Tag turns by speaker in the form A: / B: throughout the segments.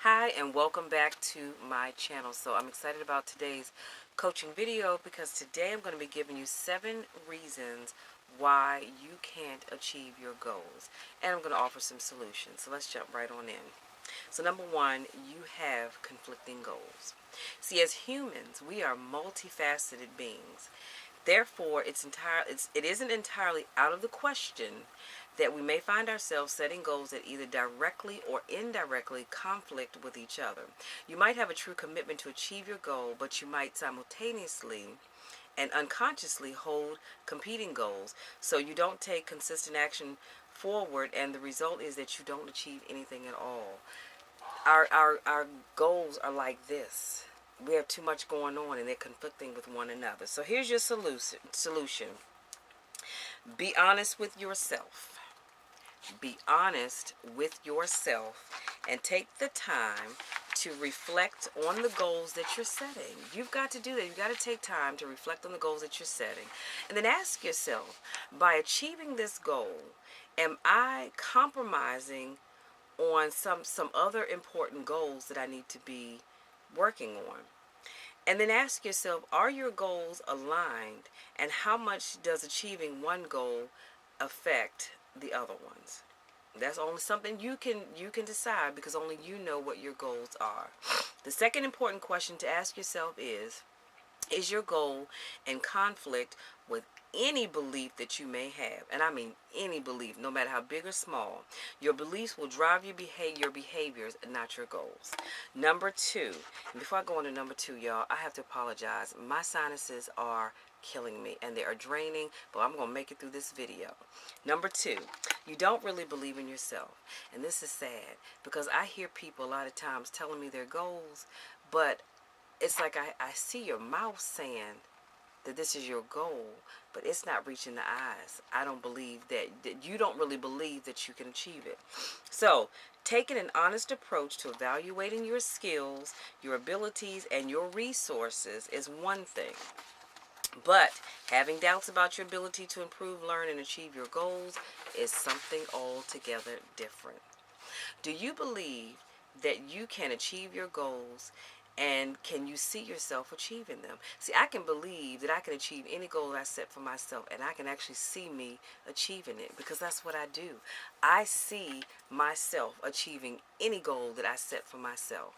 A: Hi and welcome back to my channel. So I'm excited about today's coaching video because today I'm going to be giving you 7 reasons why you can't achieve your goals, and I'm going to offer some solutions. So let's jump right on in. So number 1, you have conflicting goals. See, as humans, we are multifaceted beings. Therefore, it isn't entirely out of the question that we may find ourselves setting goals that either directly or indirectly conflict with each other. You might have a true commitment to achieve your goal, but you might simultaneously and unconsciously hold competing goals, so you don't take consistent action forward, and the result is that you don't achieve anything at all. Our goals are like this. We have too much going on and they're conflicting with one another. So here's your solution. Be honest with yourself. Be honest with yourself and take the time to reflect on the goals that you're setting. You've got to do that. You've got to take time to reflect on the goals that you're setting. And then ask yourself, by achieving this goal, am I compromising on some other important goals that I need to be working on? And then ask yourself, are your goals aligned, and how much does achieving one goal affect the other ones? That's only something you can decide, because only you know what your goals are. The second important question to ask yourself is your goal in conflict with any belief that you may have? And I mean any belief, no matter how big or small. Your beliefs will drive your behaviors, not your goals. Number 2, and before I go on to number 2, y'all, I have to apologize. My sinuses are killing me and they are draining, but I'm going to make it through this video. Number 2, you don't really believe in yourself. And this is sad, because I hear people a lot of times telling me their goals, but it's like I see your mouth saying that this is your goal, but it's not reaching the eyes. I don't believe that you don't really believe that you can achieve it. So, taking an honest approach to evaluating your skills, your abilities, and your resources is one thing. But having doubts about your ability to improve, learn, and achieve your goals is something altogether different. Do you believe that you can achieve your goals, and can you see yourself achieving them? See, I can believe that I can achieve any goal I set for myself, and I can actually see me achieving it, because that's what I do. I see myself achieving any goal that I set for myself.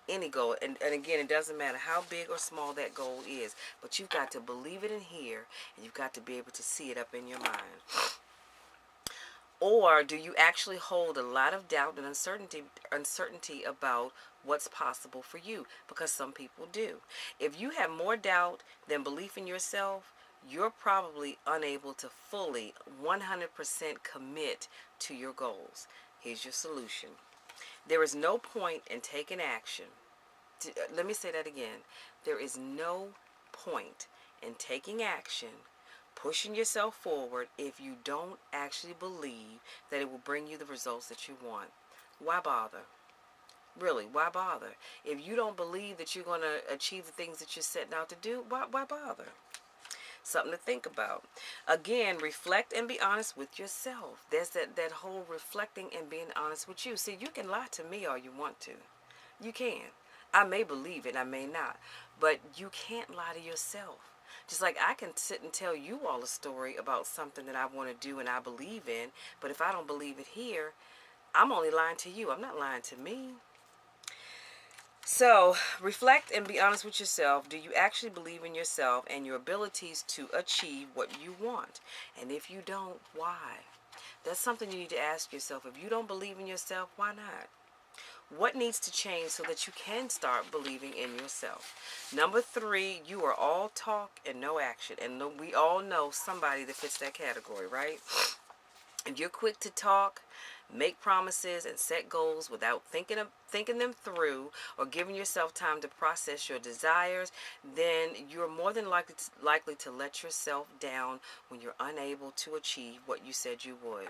A: Any goal. And again, it doesn't matter how big or small that goal is, but you've got to believe it in here, and you've got to be able to see it up in your mind. Or do you actually hold a lot of doubt and uncertainty about what's possible for you? Because some people do. If you have more doubt than belief in yourself, you're probably unable to fully 100% commit to your goals. Here's your solution. There is no point in taking action. Let me say that again. There is no point in taking action, pushing yourself forward, if you don't actually believe that it will bring you the results that you want. Why bother? Really, why bother? If you don't believe that you're going to achieve the things that you're setting out to do, why bother? Something to think about. Again, reflect and be honest with yourself. There's that whole reflecting and being honest with you. See, you can lie to me all you want to. You can. I may believe it, I may not. But you can't lie to yourself. Just like I can sit and tell you all a story about something that I want to do and I believe in, but if I don't believe it here, I'm only lying to you. I'm not lying to me. So, reflect and be honest with yourself. Do you actually believe in yourself and your abilities to achieve what you want? And if you don't, why? That's something you need to ask yourself. If you don't believe in yourself, why not? What needs to change so that you can start believing in yourself? Number 3, you are all talk and no action. And we all know somebody that fits that category, right? If you're quick to talk, make promises, and set goals without thinking them through or giving yourself time to process your desires, then you're more than likely to let yourself down when you're unable to achieve what you said you would.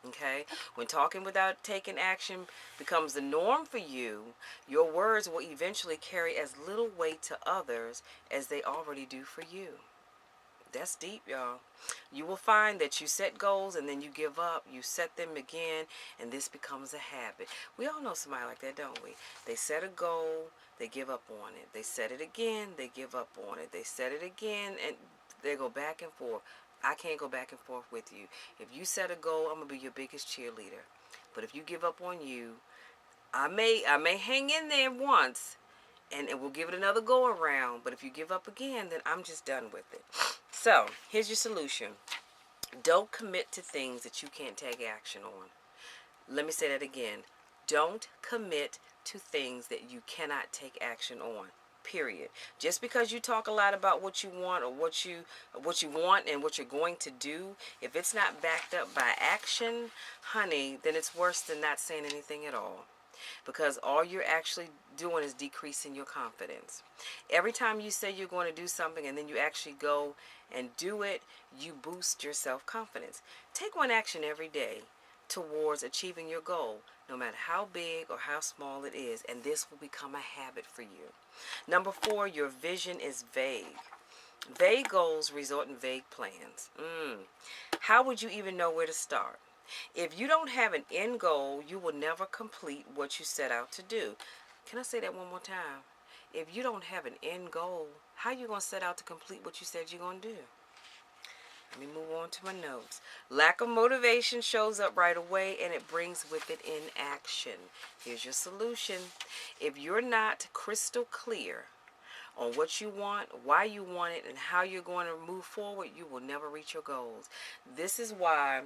A: Okay? When talking without taking action becomes the norm for you, your words will eventually carry as little weight to others as they already do for you. That's deep, y'all. You will find that you set goals and then you give up, you set them again, and this becomes a habit. We all know somebody like that, don't we? They set a goal, they give up on it. They set it again, they give up on it. They set it again, and they go back and forth. I can't go back and forth with you. If you set a goal, I'm going to be your biggest cheerleader. But if you give up on you, I may hang in there once, and we'll give it another go around. But if you give up again, then I'm just done with it. So here's your solution. Don't commit to things that you can't take action on. Let me say that again. Don't commit to things that you cannot take action on. Period. Just because you talk a lot about what you want or what you want and what you're going to do, if it's not backed up by action, honey, then it's worse than not saying anything at all. Because all you're actually doing is decreasing your confidence. Every time you say you're going to do something and then you actually go and do it, you boost your self-confidence. Take one action every day towards achieving your goal, no matter how big or how small it is, and this will become a habit for you. Number 4, your vision is vague. Vague goals result in vague plans. How would you even know where to start? If you don't have an end goal, you will never complete what you set out to do. Can I say that one more time? If you don't have an end goal, how are you going to set out to complete what you said you're going to do? Let me move on to my notes. Lack of motivation shows up right away, and it brings with it inaction. Here's your solution. If you're not crystal clear on what you want, why you want it, and how you're going to move forward, you will never reach your goals. This is why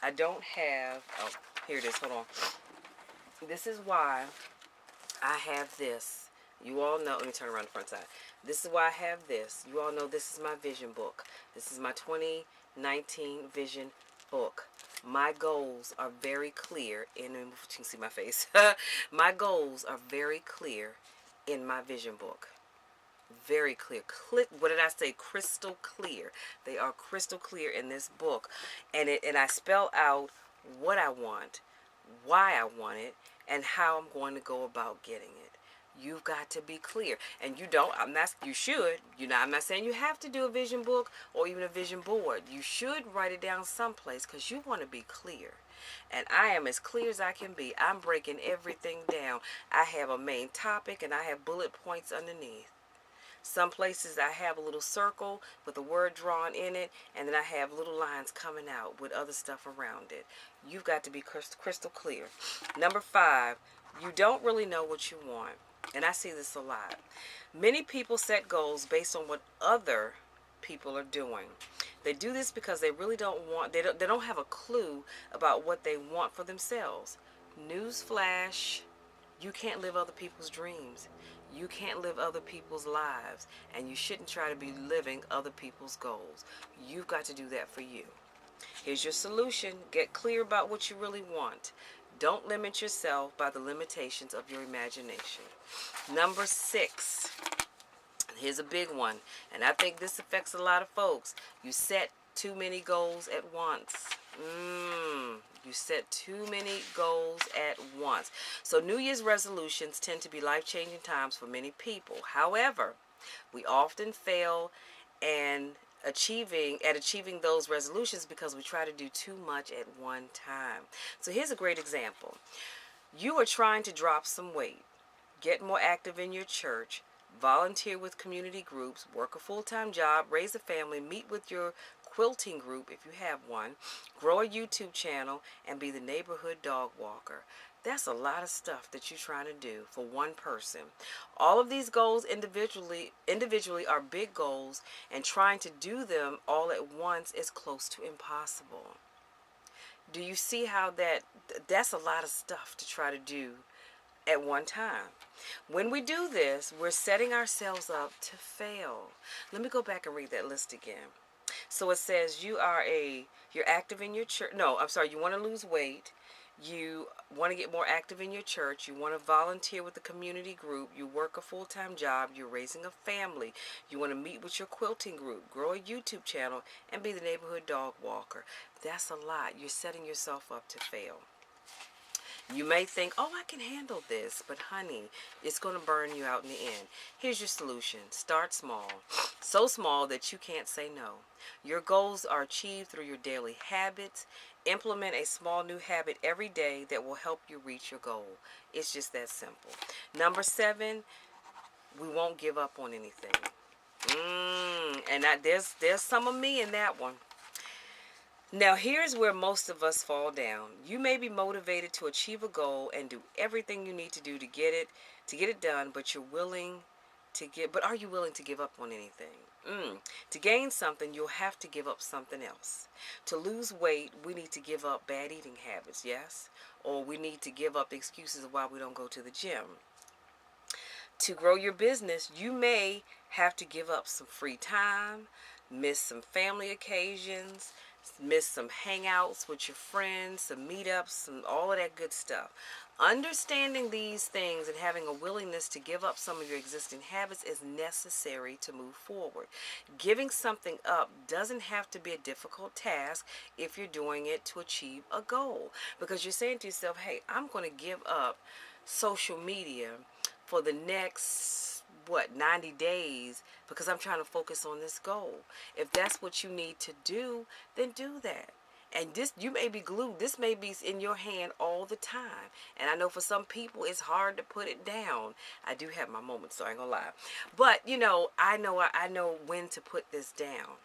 A: I don't have, oh, here it is, hold on. This is why I have this. You all know, let me turn around the front side. This is why I have this. You all know this is my vision book. This is my 2019 vision book. My goals are very clear in, you can see my face. My goals are very clear in my vision book. Very clear. What did I say? Crystal clear. They are crystal clear in this book. And I spell out what I want, why I want it, and how I'm going to go about getting it. You've got to be clear. And you should. I'm not saying you have to do a vision book or even a vision board. You should write it down someplace because you want to be clear. And I am as clear as I can be. I'm breaking everything down. I have a main topic and I have bullet points underneath. Some places I have a little circle with a word drawn in it, and then I have little lines coming out with other stuff around it. You've got to be crystal clear. Number 5, you don't really know what you want. And I see this a lot. Many people set goals based on what other people are doing. They do this because they really they don't have a clue about what they want for themselves. Newsflash, you can't live other people's dreams. You can't live other people's lives, and you shouldn't try to be living other people's goals. You've got to do that for you. Here's your solution. Get clear about what you really want. Don't limit yourself by the limitations of your imagination. Number 6. Here's a big one, and I think this affects a lot of folks. You set too many goals at once. You set too many goals at once. So New Year's resolutions tend to be life-changing times for many people. However, we often fail at achieving those resolutions because we try to do too much at one time. So here's a great example. You are trying to drop some weight, get more active in your church, volunteer with community groups, work a full-time job, raise a family, meet with your quilting group if you have one, grow a YouTube channel, and be the neighborhood dog walker. That's a lot of stuff that you're trying to do for one person. All of these goals individually are big goals, and trying to do them all at once is close to impossible. Do you see how that's a lot of stuff to try to do at one time? When we do this, we're setting ourselves up to fail. Let me go back and read that list again. So it says you're active in your church. No, I'm sorry. You want to lose weight. You want to get more active in your church. You want to volunteer with the community group. You work a full-time job. You're raising a family. You want to meet with your quilting group, grow a YouTube channel, and be the neighborhood dog walker. That's a lot. You're setting yourself up to fail. You may think, oh, I can handle this, but honey, it's going to burn you out in the end. Here's your solution. Start small. So small that you can't say no. Your goals are achieved through your daily habits. Implement a small new habit every day that will help you reach your goal. It's just that simple. Number 7, we won't give up on anything. There's some of me in that one. Now, here's where most of us fall down. You may be motivated to achieve a goal and do everything you need to do to get it done, but are you willing to give up on anything? To gain something, you'll have to give up something else. To lose weight, we need to give up bad eating habits, yes? Or we need to give up excuses of why we don't go to the gym. To grow your business, you may have to give up some free time, miss some family occasions, miss some hangouts with your friends, some meetups, and all of that good stuff. Understanding these things and having a willingness to give up some of your existing habits is necessary to move forward. Giving something up doesn't have to be a difficult task if you're doing it to achieve a goal. Because you're saying to yourself, hey, I'm going to give up social media for the next 90 days because I'm trying to focus on this goal. If that's what you need to do, then do that. And this, you may be glued. This may be in your hand all the time. And I know for some people it's hard to put it down. I do have my moments, so I ain't gonna lie. But I know when to put this down.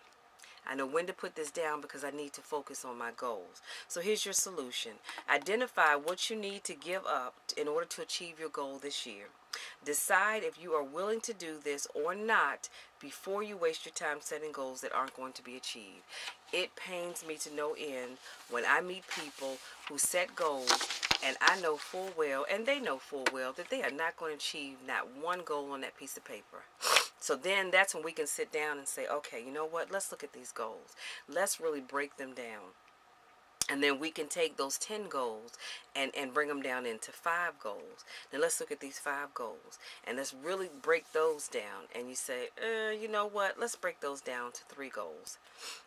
A: I know when to put this down because I need to focus on my goals. So here's your solution. Identify what you need to give up in order to achieve your goal this year. Decide if you are willing to do this or not before you waste your time setting goals that aren't going to be achieved. It pains me to no end when I meet people who set goals and I know full well, and they know full well, that they are not going to achieve not one goal on that piece of paper. So then that's when we can sit down and say, okay, you know what? Let's look at these goals. Let's really break them down. And then we can take those 10 goals and bring them down into 5 goals. Now let's look at these 5 goals. And let's really break those down. And you say, you know what? Let's break those down to 3 goals.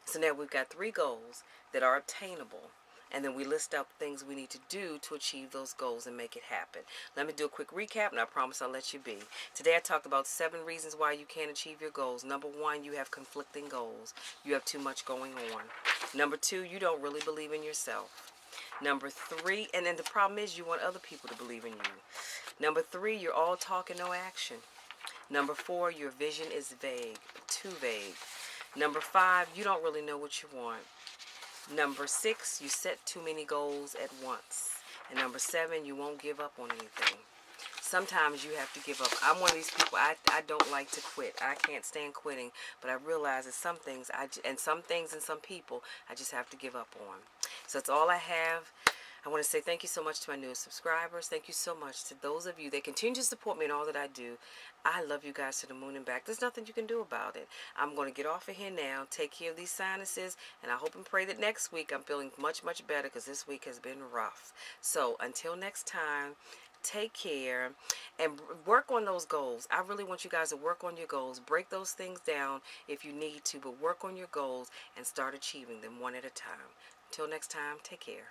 A: So now we've got 3 goals that are obtainable. And then we list out things we need to do to achieve those goals and make it happen. Let me do a quick recap, and I promise I'll let you be. Today I talked about 7 reasons why you can't achieve your goals. Number 1, you have conflicting goals. You have too much going on. Number 2, you don't really believe in yourself. Number 3, and then the problem is you want other people to believe in you. Number 3, you're all talk and no action. Number 4, your vision is vague, too vague. Number 5, you don't really know what you want. Number 6, you set too many goals at once. And number 7, you won't give up on anything. Sometimes you have to give up. I'm one of these people, I don't like to quit. I can't stand quitting, but I realize that some things and some people I just have to give up on. So that's all I have. I want to say thank you so much to my newest subscribers. Thank you so much to those of you that continue to support me in all that I do. I love you guys to the moon and back. There's nothing you can do about it. I'm going to get off of here now, take care of these sinuses, and I hope and pray that next week I'm feeling much, much better because this week has been rough. So until next time, take care and work on those goals. I really want you guys to work on your goals. Break those things down if you need to, but work on your goals and start achieving them one at a time. Until next time, take care.